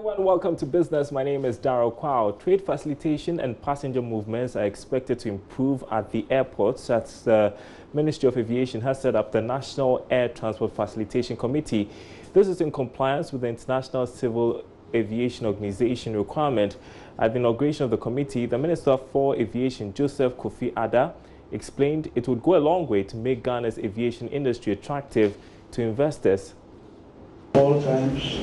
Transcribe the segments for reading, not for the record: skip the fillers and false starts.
Everyone, welcome to Business. My name is Darryl Kwao. Trade facilitation and passenger movements are expected to improve at the airports as the Ministry of Aviation has set up the National Air Transport Facilitation Committee. This is in compliance with the International Civil Aviation Organization requirement. At the inauguration of the committee, the Minister for Aviation, Joseph Kofi Ada, explained it would go a long way to make Ghana's aviation industry attractive to investors. All times.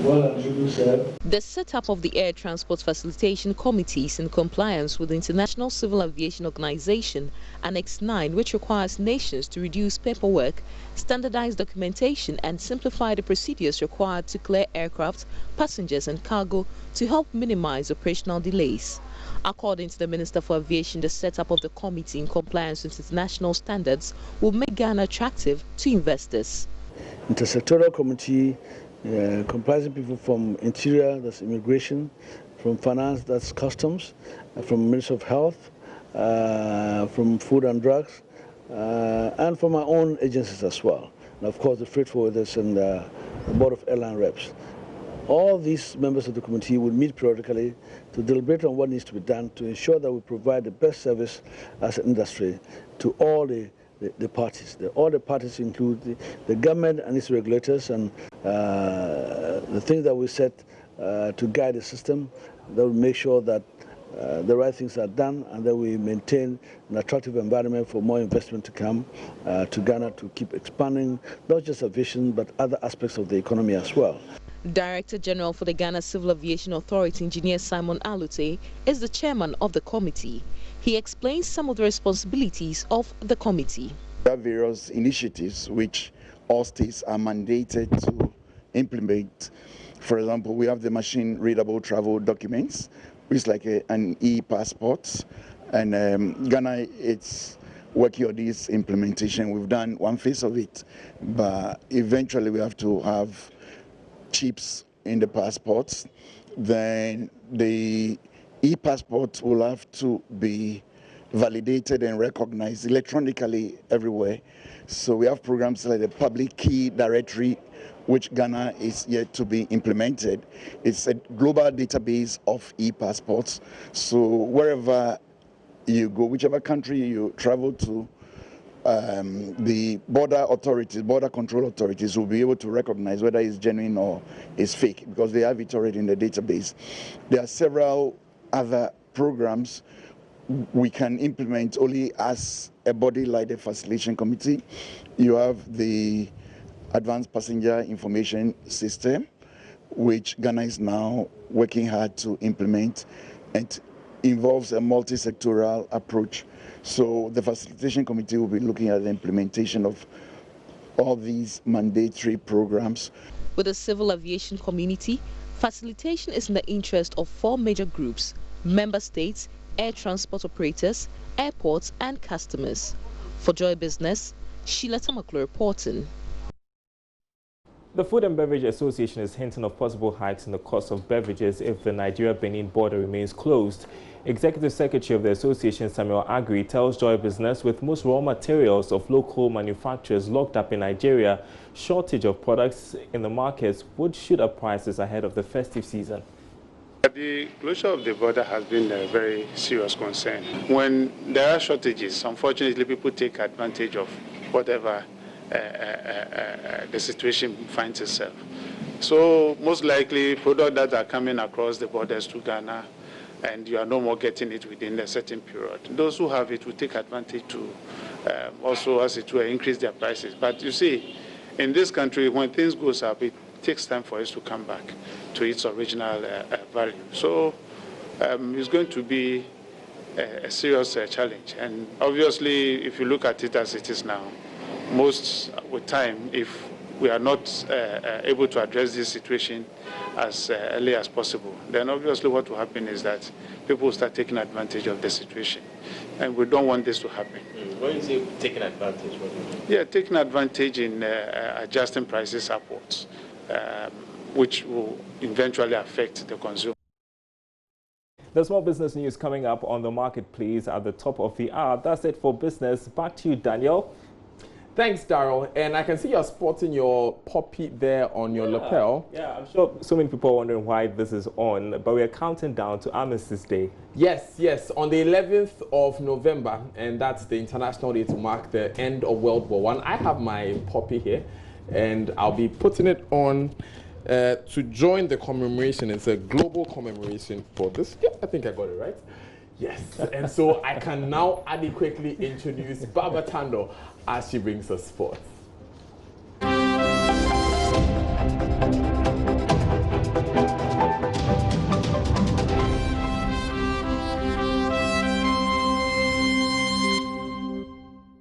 The setup of the Air Transport Facilitation Committee is in compliance with the International Civil Aviation Organization, Annex 9, which requires nations to reduce paperwork, standardize documentation and simplify the procedures required to clear aircraft, passengers and cargo to help minimize operational delays. According to the Minister for Aviation, the setup of the committee in compliance with international standards will make Ghana attractive to investors. Intersectoral committee comprising people from Interior, that's Immigration, from Finance, that's Customs, from Ministry of Health, from Food and Drugs, and from our own agencies as well. And of course, the freight forwarders and the Board of Airline Reps. All these members of the committee will meet periodically to deliberate on what needs to be done to ensure that we provide the best service as an industry to all the parties. All the parties include the government and its regulators and the things that we set to guide the system that will make sure that the right things are done and that we maintain an attractive environment for more investment to come to Ghana to keep expanding not just aviation but other aspects of the economy as well. Director General for the Ghana Civil Aviation Authority, Engineer Simon Alute, is the chairman of the committee. He explains some of the responsibilities of the committee. There are various initiatives which all states are mandated to implement. For example, we have the machine-readable travel documents, which is like an e-passport. And Ghana, it's working on this implementation. We've done one phase of it, but eventually we have to have chips in the passports. Then the e-passport will have to be validated and recognized electronically everywhere. So we have programs like the Public Key Directory, which Ghana is yet to be implemented. It's a global database of e-passports. So wherever you go, whichever country you travel to, the border authorities, border control authorities will be able to recognize whether it's genuine or it's fake because they have it already in the database. There are several other programs we can implement only as a body like the Facilitation Committee. You have the Advanced Passenger Information System, which Ghana is now working hard to implement, and involves a multi-sectoral approach. So the Facilitation Committee will be looking at the implementation of all these mandatory programs. With the civil aviation community, facilitation is in the interest of 4 major groups: member states, air transport operators, airports and customers. For Joy Business, Sheila Tamaklo reporting. The Food and Beverage Association is hinting of possible hikes in the cost of beverages if the Nigeria-Benin border remains closed. Executive Secretary of the association, Samuel Agri, tells Joy Business with most raw materials of local manufacturers locked up in Nigeria, shortage of products in the markets would shoot up prices ahead of the festive season. The closure of the border has been a very serious concern. When there are shortages, unfortunately, people take advantage of whatever the situation finds itself. So most likely products that are coming across the borders to Ghana and you are no more getting it within a certain period, those who have it will take advantage to also, as it were, increase their prices. But you see, in this country, when things goes up, it takes time for it to come back to its original value. So it's going to be a serious challenge. And obviously, if you look at it as it is now, most with time, if we are not able to address this situation as early as possible, then obviously what will happen is that people will start taking advantage of the situation. And we don't want this to happen. When you say taking advantage, what do you mean? Yeah, taking advantage in adjusting prices upwards, which will eventually affect the consumer. The small business news coming up on the marketplace at the top of the hour. That's it for business. Back to you, Daniel. Thanks, Daryl. And I can see you're sporting your poppy there on your lapel. Yeah, I'm sure so many people are wondering why this is on, but we're counting down to Armistice Day. Yes, yes, on the 11th of November, and that's the international day to mark the end of World War I. I have my poppy here, and I'll be putting it on to join the commemoration. It's a global commemoration for this. Yeah, I think I got it right. Yes, and so I can now adequately introduce Baba Tando as she brings us forth.